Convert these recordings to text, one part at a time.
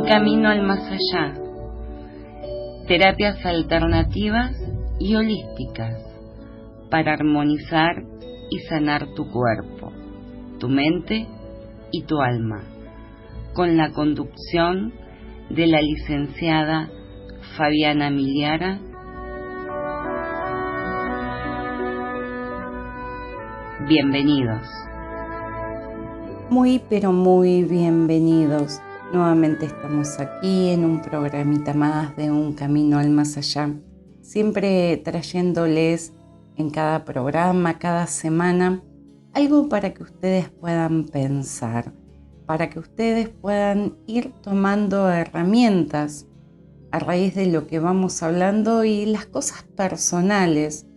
camino al más allá. Terapias alternativas y holísticas para armonizar y sanar tu cuerpo, tu mente y tu alma, con la conducción de la licenciada Fabiana Miliara. Bienvenidos. Muy pero muy bienvenidos. Nuevamente estamos aquí en un programita más de Un Camino al Más Allá, siempre trayéndoles en cada programa, cada semana, algo para que ustedes puedan pensar, para que ustedes puedan ir tomando herramientas a raíz de lo que vamos hablando y las cosas personales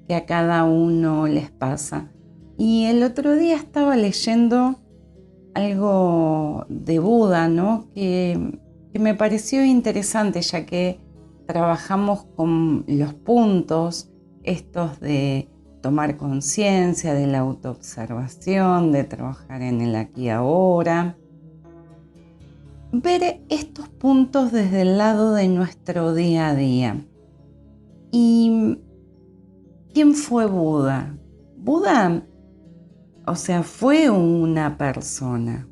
que a cada uno les pasa. Y el otro día estaba leyendo algo de Buda, ¿no? que me pareció interesante, ya que trabajamos con los puntos estos de tomar conciencia, de la autoobservación, de trabajar en el aquí y ahora. Ver estos puntos desde el lado de nuestro día a día. ¿Y quién fue Buda? Buda, fue una persona,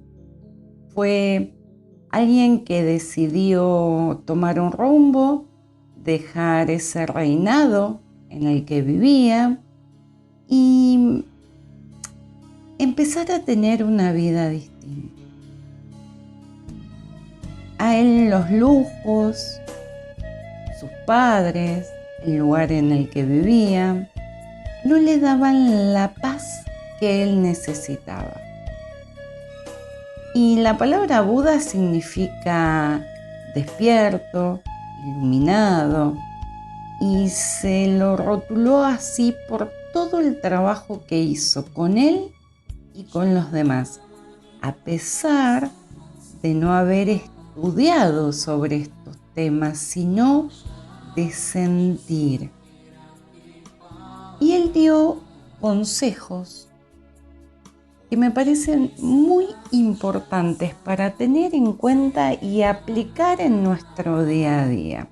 fue alguien que decidió tomar un rumbo, dejar ese reinado en el que vivía y empezar a tener una vida distinta. A él los lujos, sus padres, el lugar en el que vivía, no le daban la paz que él necesitaba. Y la palabra Buda significa despierto, iluminado, y se lo rotuló así por todo el trabajo que hizo con él y con los demás, a pesar de no haber estudiado sobre estos temas, sino de sentir. Y él dio consejos que me parecen muy importantes para tener en cuenta y aplicar en nuestro día a día.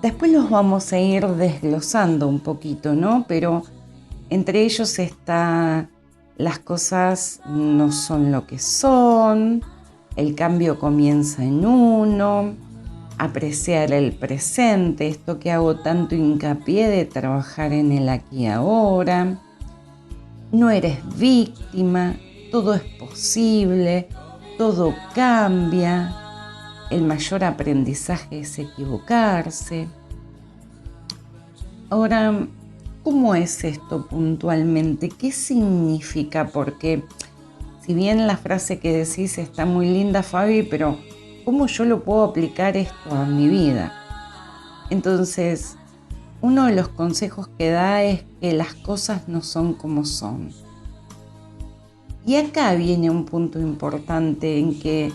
Después los vamos a ir desglosando un poquito, ¿no? Pero entre ellos está: las cosas no son lo que son, el cambio comienza en uno, apreciar el presente, esto que hago tanto hincapié de trabajar en el aquí y ahora. No eres víctima, todo es posible, todo cambia. El mayor aprendizaje es equivocarse. Ahora, ¿cómo es esto puntualmente? ¿Qué significa? Porque si bien la frase que decís está muy linda, Fabi, pero ¿cómo yo lo puedo aplicar esto a mi vida? Entonces, uno de los consejos que da es que las cosas no son como son. Y acá viene un punto importante en que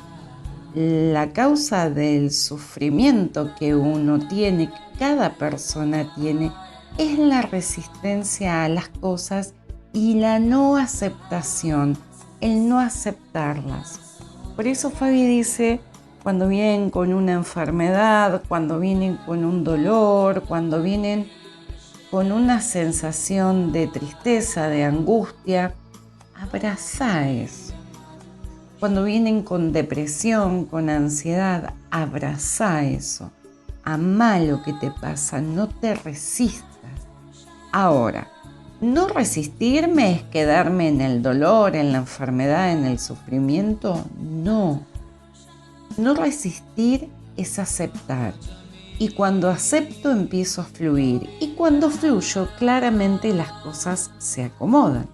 la causa del sufrimiento que uno tiene, que cada persona tiene, es la resistencia a las cosas y la no aceptación, el no aceptarlas. Por eso Fabi dice: cuando vienen con una enfermedad, cuando vienen con un dolor, cuando vienen con una sensación de tristeza, de angustia, abrazá eso. Cuando vienen con depresión, con ansiedad, abrazá eso. Amá lo que te pasa, no te resistas. Ahora, no resistirme es quedarme en el dolor, en la enfermedad, en el sufrimiento, no. No resistir es aceptar. Y cuando acepto empiezo a fluir. Y cuando fluyo, claramente las cosas se acomodan.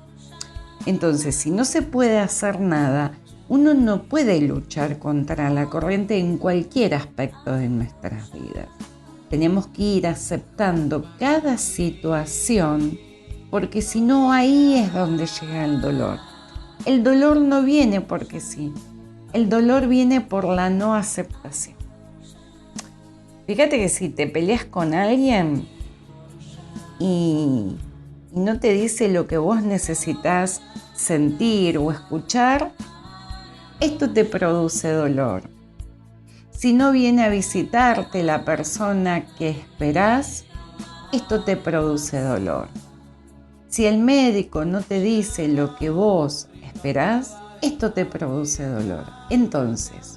Entonces, si no se puede hacer nada, uno no puede luchar contra la corriente en cualquier aspecto de nuestras vidas. Tenemos que ir aceptando cada situación, porque si no, ahí es donde llega el dolor. El dolor no viene porque sí. El dolor viene por la no aceptación. Fíjate que si te peleas con alguien y no te dice lo que vos necesitas sentir o escuchar, esto te produce dolor. Si no viene a visitarte la persona que esperás, esto te produce dolor. Si el médico no te dice lo que vos esperás, esto te produce dolor. Entonces,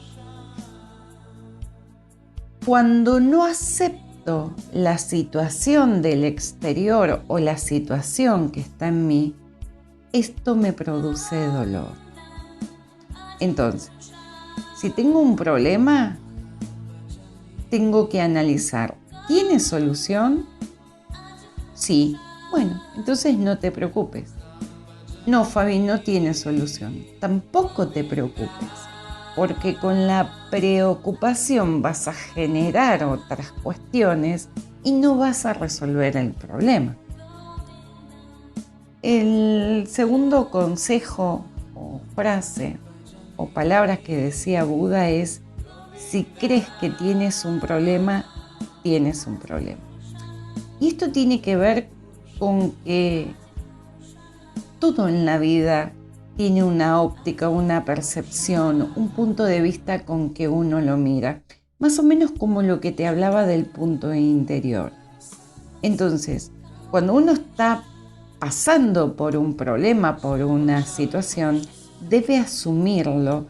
cuando no acepto la situación del exterior o la situación que está en mí, esto me produce dolor. Entonces, si tengo un problema, tengo que analizar, ¿tiene solución? Sí. Bueno, entonces no te preocupes. No, Fabi, no tiene solución. Tampoco te preocupes, porque con la preocupación vas a generar otras cuestiones y no vas a resolver el problema. El segundo consejo o frase o palabras que decía Buda es: si crees que tienes un problema, tienes un problema. Y esto tiene que ver con que todo en la vida tiene una óptica, una percepción, un punto de vista con que uno lo mira. Más o menos como lo que te hablaba del punto interior. Entonces, cuando uno está pasando por un problema, por una situación, debe asumirlo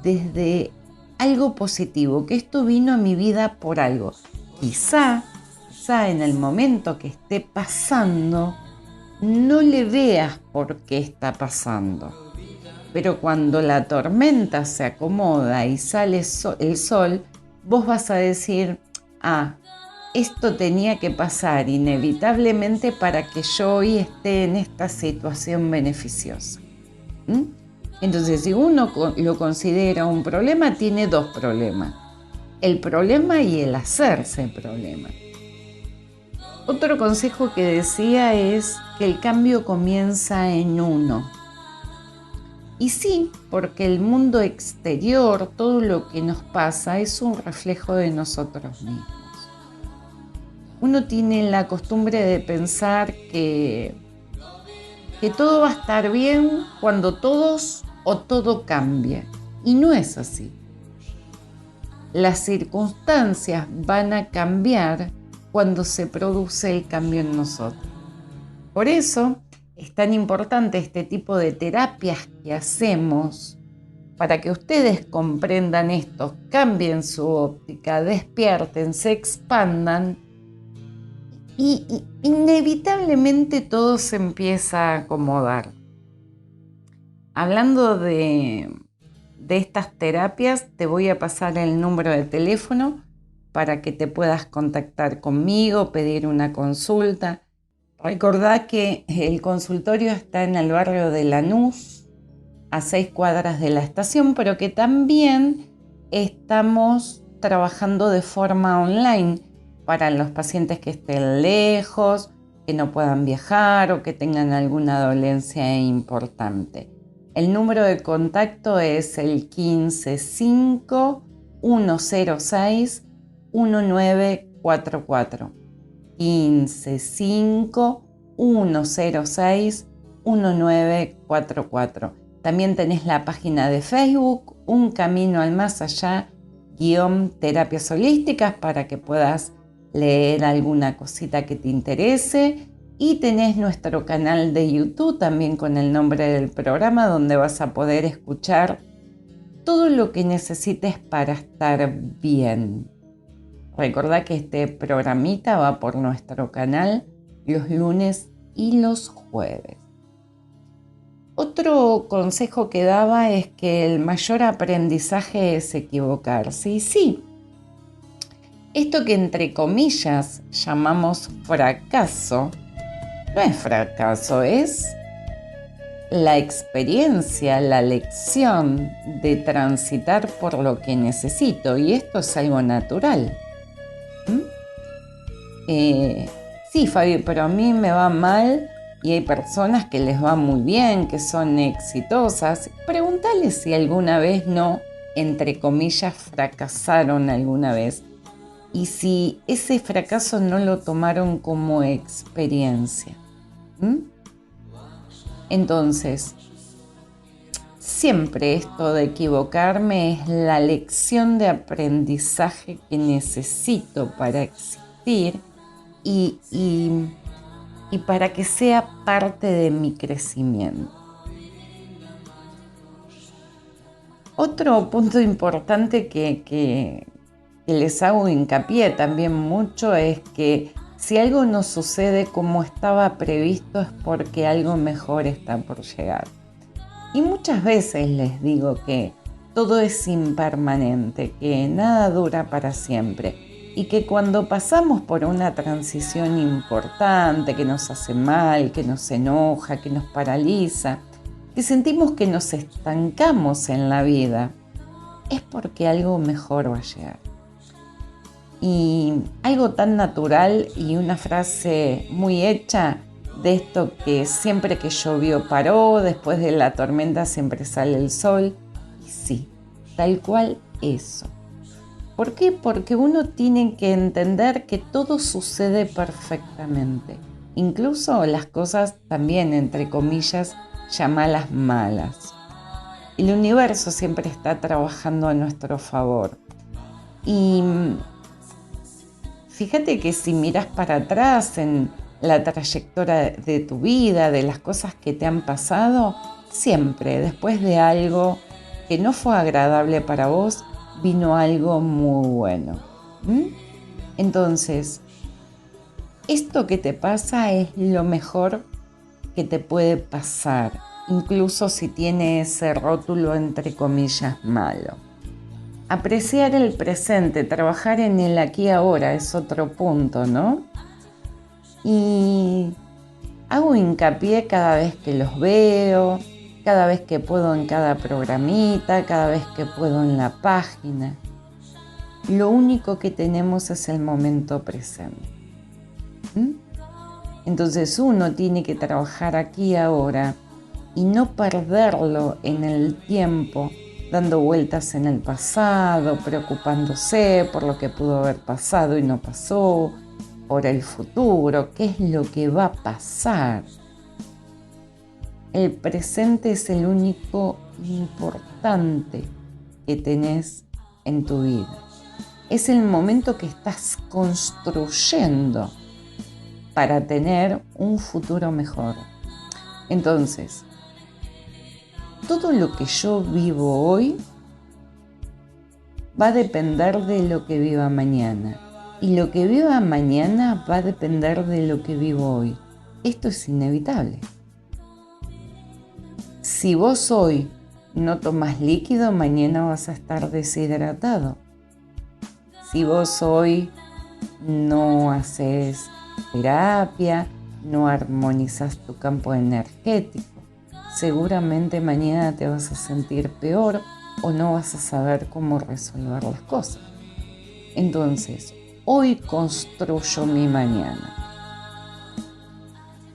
desde algo positivo, que esto vino a mi vida por algo. Quizá en el momento que esté pasando, no le veas por qué está pasando. Pero cuando la tormenta se acomoda y sale el sol, vos vas a decir: esto tenía que pasar inevitablemente para que yo hoy esté en esta situación beneficiosa. Entonces, si uno lo considera un problema, tiene dos problemas: el problema y el hacerse problema. Otro consejo que decía es que el cambio comienza en uno. Y sí, porque el mundo exterior, todo lo que nos pasa, es un reflejo de nosotros mismos. Uno tiene la costumbre de pensar que todo va a estar bien cuando todos o todo cambia. Y no es así. Las circunstancias van a cambiar cuando se produce el cambio en nosotros. Por eso es tan importante este tipo de terapias que hacemos para que ustedes comprendan esto, cambien su óptica, despierten, se expandan y inevitablemente todo se empieza a acomodar. Hablando de estas terapias, te voy a pasar el número de teléfono para que te puedas contactar conmigo, pedir una consulta. Recordá que el consultorio está en el barrio de Lanús, a 6 cuadras de la estación, pero que también estamos trabajando de forma online para los pacientes que estén lejos, que no puedan viajar o que tengan alguna dolencia importante. El número de contacto es el 155 106 1944. 155 106 1944. También tenés la página de Facebook, Un Camino al Más Allá, _terapias holísticas, para que puedas leer alguna cosita que te interese. Y tenés nuestro canal de YouTube también con el nombre del programa, donde vas a poder escuchar todo lo que necesites para estar bien. Recordá que este programita va por nuestro canal los lunes y los jueves. Otro consejo que daba es que el mayor aprendizaje es equivocarse. Y sí, esto que entre comillas llamamos fracaso, no es fracaso, es la experiencia, la lección de transitar por lo que necesito. Y esto es algo natural. Sí, Fabi, pero a mí me va mal y hay personas que les va muy bien, que son exitosas. Pregúntale si alguna vez no, entre comillas, fracasaron alguna vez. Y si ese fracaso no lo tomaron como experiencia. Entonces, siempre esto de equivocarme es la lección de aprendizaje que necesito para existir y para que sea parte de mi crecimiento. Otro punto importante que les hago hincapié también mucho es que si algo no sucede como estaba previsto es porque algo mejor está por llegar. Y muchas veces les digo que todo es impermanente, que nada dura para siempre y que cuando pasamos por una transición importante que nos hace mal, que nos enoja, que nos paraliza, que sentimos que nos estancamos en la vida, es porque algo mejor va a llegar. Y algo tan natural y una frase muy hecha de esto que siempre que llovió paró, después de la tormenta siempre sale el sol. Y sí, tal cual eso. ¿Por qué? Porque uno tiene que entender que todo sucede perfectamente. Incluso las cosas también, entre comillas, llamadas malas. El universo siempre está trabajando a nuestro favor. Y fíjate que si miras para atrás en la trayectoria de tu vida, de las cosas que te han pasado, siempre después de algo que no fue agradable para vos, vino algo muy bueno. Entonces, esto que te pasa es lo mejor que te puede pasar, incluso si tiene ese rótulo entre comillas malo. Apreciar el presente, trabajar en el aquí y ahora es otro punto, ¿no? Y hago hincapié cada vez que los veo, cada vez que puedo en cada programita, cada vez que puedo en la página. Lo único que tenemos es el momento presente. Entonces uno tiene que trabajar aquí y ahora y no perderlo en el tiempo, dando vueltas en el pasado, preocupándose por lo que pudo haber pasado y no pasó, por el futuro, qué es lo que va a pasar. El presente es el único importante que tenés en tu vida. Es el momento que estás construyendo para tener un futuro mejor. Entonces, todo lo que yo vivo hoy va a depender de lo que viva mañana. Y lo que viva mañana va a depender de lo que vivo hoy. Esto es inevitable. Si vos hoy no tomás líquido, mañana vas a estar deshidratado. Si vos hoy no haces terapia, no armonizas tu campo energético, seguramente mañana te vas a sentir peor o no vas a saber cómo resolver las cosas. Entonces, hoy construyo mi mañana.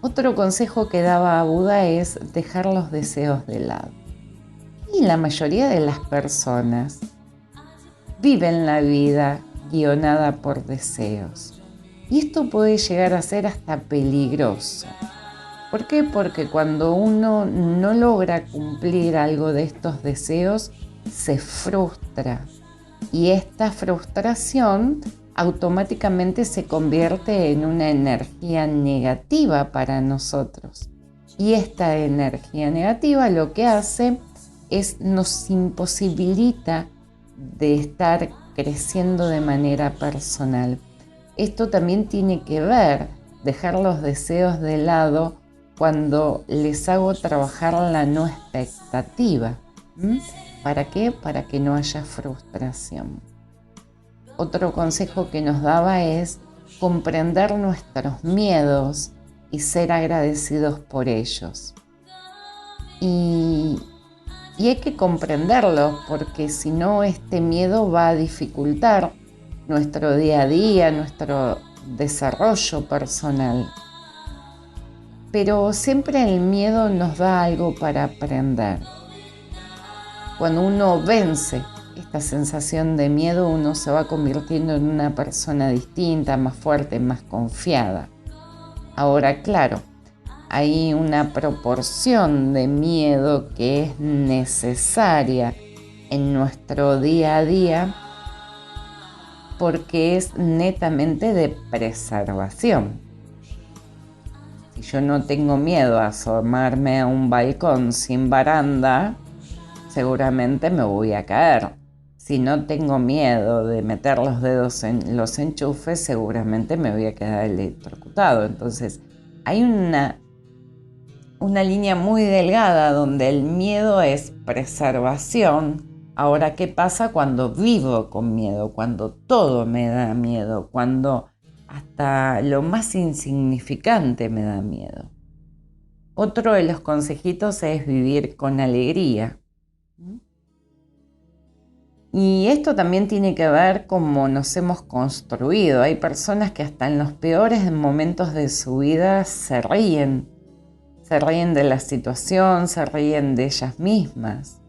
Otro consejo que daba Buda es dejar los deseos de lado. Y la mayoría de las personas viven la vida guionada por deseos. Y esto puede llegar a ser hasta peligroso. ¿Por qué? Porque cuando uno no logra cumplir algo de estos deseos, se frustra. Y esta frustración automáticamente se convierte en una energía negativa para nosotros. Y esta energía negativa lo que hace es nos imposibilita de estar creciendo de manera personal. Esto también tiene que ver, dejar los deseos de lado cuando les hago trabajar la no expectativa. ¿Para qué? Para que no haya frustración. Otro consejo que nos daba es comprender nuestros miedos y ser agradecidos por ellos. Y hay que comprenderlos porque si no, este miedo va a dificultar nuestro día a día, nuestro desarrollo personal. Pero siempre el miedo nos da algo para aprender. Cuando uno vence esta sensación de miedo, uno se va convirtiendo en una persona distinta, más fuerte, más confiada. Ahora, claro, hay una proporción de miedo que es necesaria en nuestro día a día porque es netamente de preservación. Si yo no tengo miedo a asomarme a un balcón sin baranda, seguramente me voy a caer. Si no tengo miedo de meter los dedos en los enchufes, seguramente me voy a quedar electrocutado. Entonces, hay una línea muy delgada donde el miedo es preservación. Ahora, ¿qué pasa cuando vivo con miedo? Cuando todo me da miedo, cuando hasta lo más insignificante me da miedo. Otro de los consejitos es vivir con alegría. Y esto también tiene que ver cómo nos hemos construido. Hay personas que hasta en los peores momentos de su vida se ríen de la situación, se ríen de ellas mismas.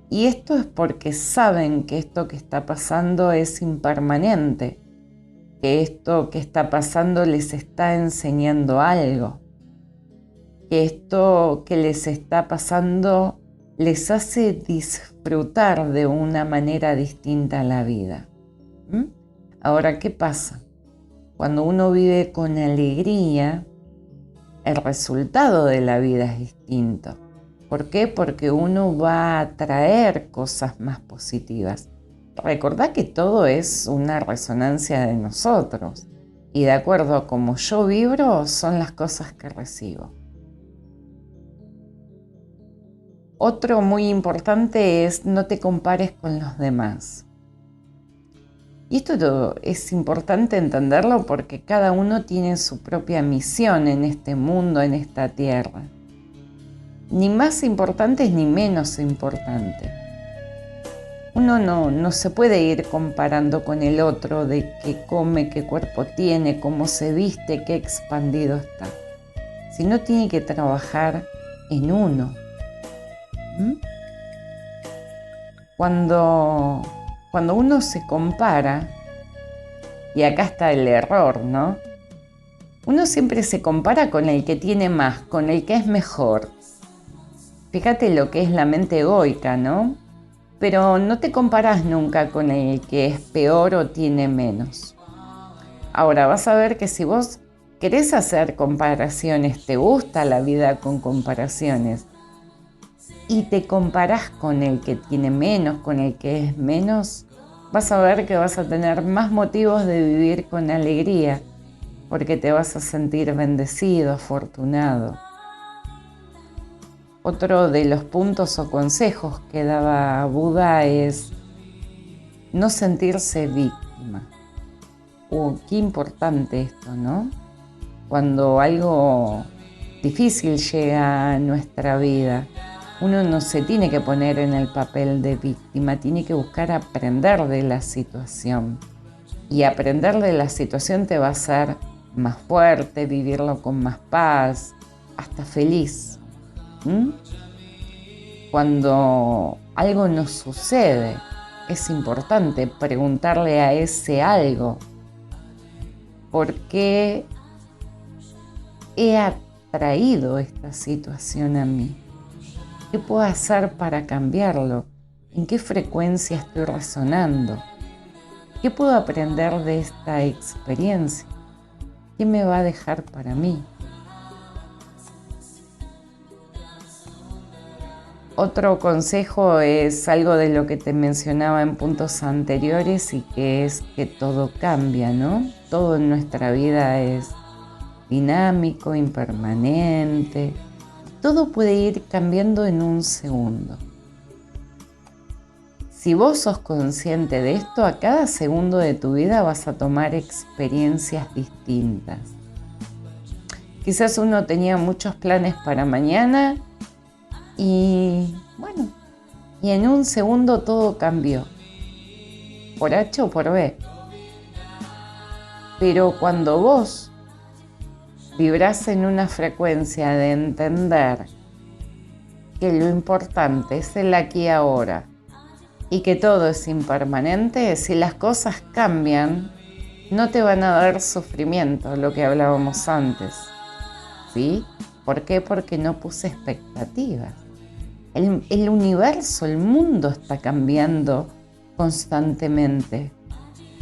Y esto es porque saben que esto que está pasando es impermanente, que esto que está pasando les está enseñando algo, que esto que les está pasando les hace disfrutar de una manera distinta a la vida. Ahora, ¿qué pasa? Cuando uno vive con alegría, el resultado de la vida es distinto. ¿Por qué? Porque uno va a atraer cosas más positivas. Recordá que todo es una resonancia de nosotros y de acuerdo a cómo yo vibro son las cosas que recibo. Otro muy importante es no te compares con los demás. Y esto es importante entenderlo porque cada uno tiene su propia misión en este mundo, en esta tierra. Ni más importantes ni menos importantes. Uno no se puede ir comparando con el otro de qué come, qué cuerpo tiene, cómo se viste, qué expandido está. Sino tiene que trabajar en uno. Cuando uno se compara, y acá está el error, ¿no? Uno siempre se compara con el que tiene más, con el que es mejor. Fíjate lo que es la mente egoica, ¿no? Pero no te comparas nunca con el que es peor o tiene menos. Ahora vas a ver que si vos querés hacer comparaciones, te gusta la vida con comparaciones, y te comparás con el que tiene menos, con el que es menos, vas a ver que vas a tener más motivos de vivir con alegría, porque te vas a sentir bendecido, afortunado. Otro de los puntos o consejos que daba Buda es no sentirse víctima. Qué importante esto, ¿no? Cuando algo difícil llega a nuestra vida, uno no se tiene que poner en el papel de víctima, tiene que buscar aprender de la situación. Y aprender de la situación te va a hacer más fuerte, vivirlo con más paz, hasta feliz. Cuando algo nos sucede, es importante preguntarle a ese algo por qué he atraído esta situación a mí. ¿Qué puedo hacer para cambiarlo? ¿En qué frecuencia estoy resonando? ¿Qué puedo aprender de esta experiencia? ¿Qué me va a dejar para mí? Otro consejo es algo de lo que te mencionaba en puntos anteriores y que es que todo cambia, ¿no? Todo en nuestra vida es dinámico, impermanente. Todo puede ir cambiando en un segundo. Si vos sos consciente de esto, a cada segundo de tu vida vas a tomar experiencias distintas. Quizás uno tenía muchos planes para mañana y bueno, y en un segundo todo cambió, por H o por B. Pero cuando vos vibrás en una frecuencia de entender que lo importante es el aquí y ahora y que todo es impermanente, si las cosas cambian, no te van a dar sufrimiento, lo que hablábamos antes. ¿sí? ¿Por qué? Porque no puse expectativas. El universo, el mundo está cambiando constantemente.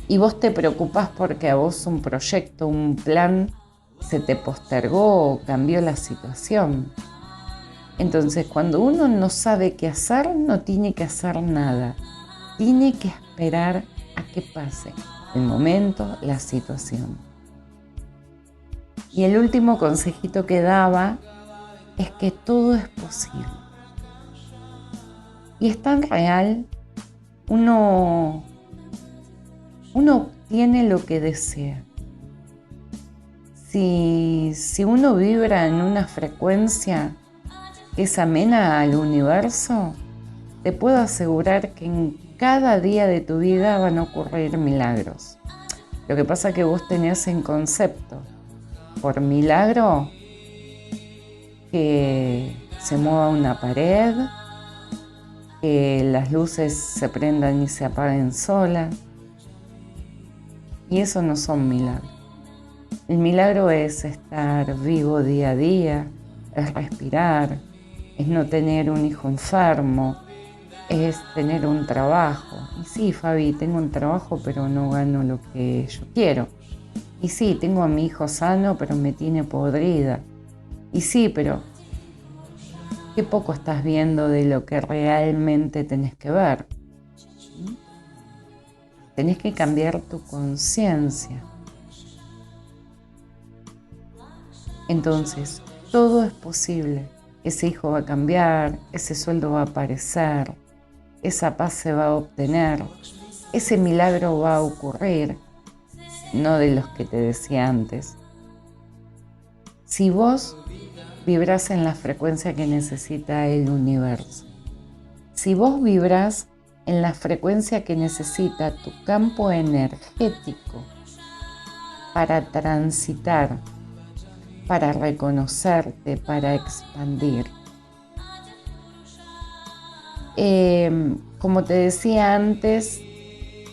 Y vos te preocupás porque a vos un proyecto, un plan, se te postergó o cambió la situación. Entonces, cuando uno no sabe qué hacer, no tiene que hacer nada. Tiene que esperar a que pase el momento, la situación. Y el último consejito que daba es que todo es posible. Y es tan real, uno obtiene lo que desea. Si uno vibra en una frecuencia que es amena al universo, te puedo asegurar que en cada día de tu vida van a ocurrir milagros. Lo que pasa es que vos tenés en concepto, por milagro, que se mueva una pared, que las luces se prendan y se apaguen solas. Y eso no son milagros. El milagro es estar vivo día a día, es respirar, es no tener un hijo enfermo, es tener un trabajo. Y sí, Fabi, tengo un trabajo, pero no gano lo que yo quiero. Y sí, tengo a mi hijo sano, pero me tiene podrida. Y sí, pero qué poco estás viendo de lo que realmente tenés que ver. Tenés que cambiar tu conciencia. Entonces, todo es posible. Ese hijo va a cambiar, ese sueldo va a aparecer, esa paz se va a obtener, ese milagro va a ocurrir, no de los que te decía antes. Si vos vibrás en la frecuencia que necesita el universo, si vos vibrás en la frecuencia que necesita tu campo energético para transitar, para reconocerte, para expandir. Como te decía antes,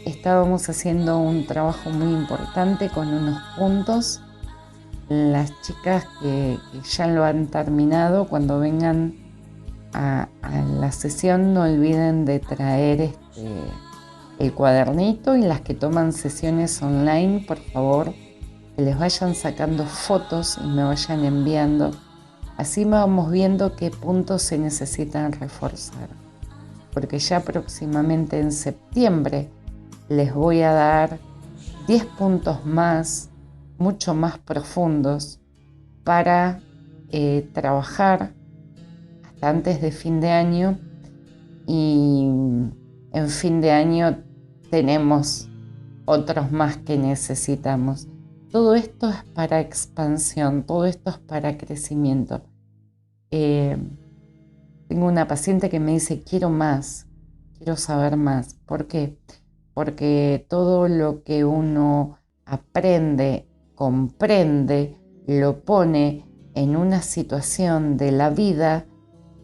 estábamos haciendo un trabajo muy importante con unos puntos. Las chicas que ya lo han terminado, cuando vengan a la sesión, no olviden de traer el cuadernito, y las que toman sesiones online, por favor, que les vayan sacando fotos y me vayan enviando. Así vamos viendo qué puntos se necesitan reforzar. Porque ya próximamente en septiembre les voy a dar 10 puntos más, mucho más profundos, para trabajar hasta antes de fin de año. Y en fin de año tenemos otros más que necesitamos. Todo esto es para expansión, todo esto es para crecimiento. Tengo una paciente que me dice, quiero más, quiero saber más. ¿Por qué? Porque todo lo que uno aprende, comprende, lo pone en una situación de la vida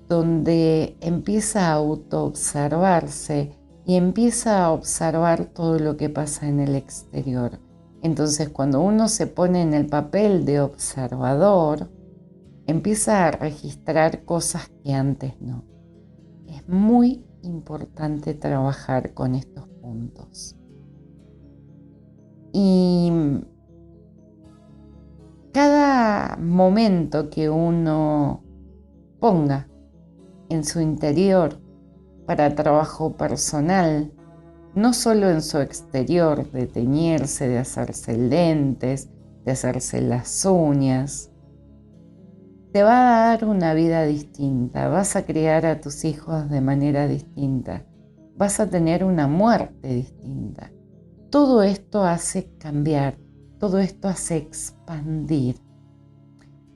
donde empieza a autoobservarse y empieza a observar todo lo que pasa en el exterior. Entonces, cuando uno se pone en el papel de observador, empieza a registrar cosas que antes no. Es muy importante trabajar con estos puntos. Y cada momento que uno ponga en su interior para trabajo personal, no solo en su exterior, de teñirse, de hacerse lentes, de hacerse las uñas, te va a dar una vida distinta, vas a criar a tus hijos de manera distinta, vas a tener una muerte distinta. Todo esto hace cambiar, todo esto hace expandir.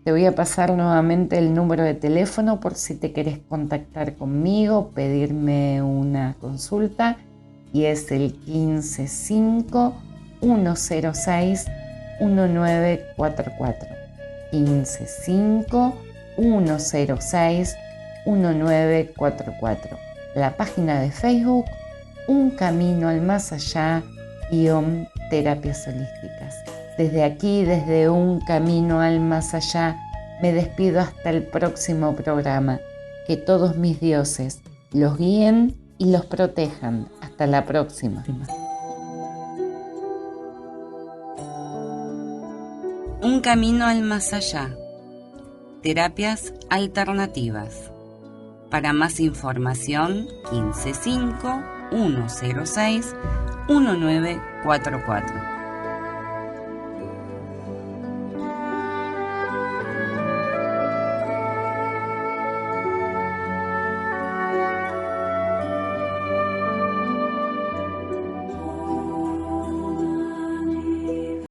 Te voy a pasar nuevamente el número de teléfono por si te querés contactar conmigo, pedirme una consulta, y es el 155-106-1944. 155-106-1944. La página de Facebook, Un Camino al Más Allá / Terapias Holísticas. Desde aquí, desde Un Camino al Más Allá Me despido hasta el próximo programa. Que todos mis dioses los guíen y los protejan. Hasta la próxima. Un camino al más allá. Terapias alternativas. Para más información, 155 106 1944.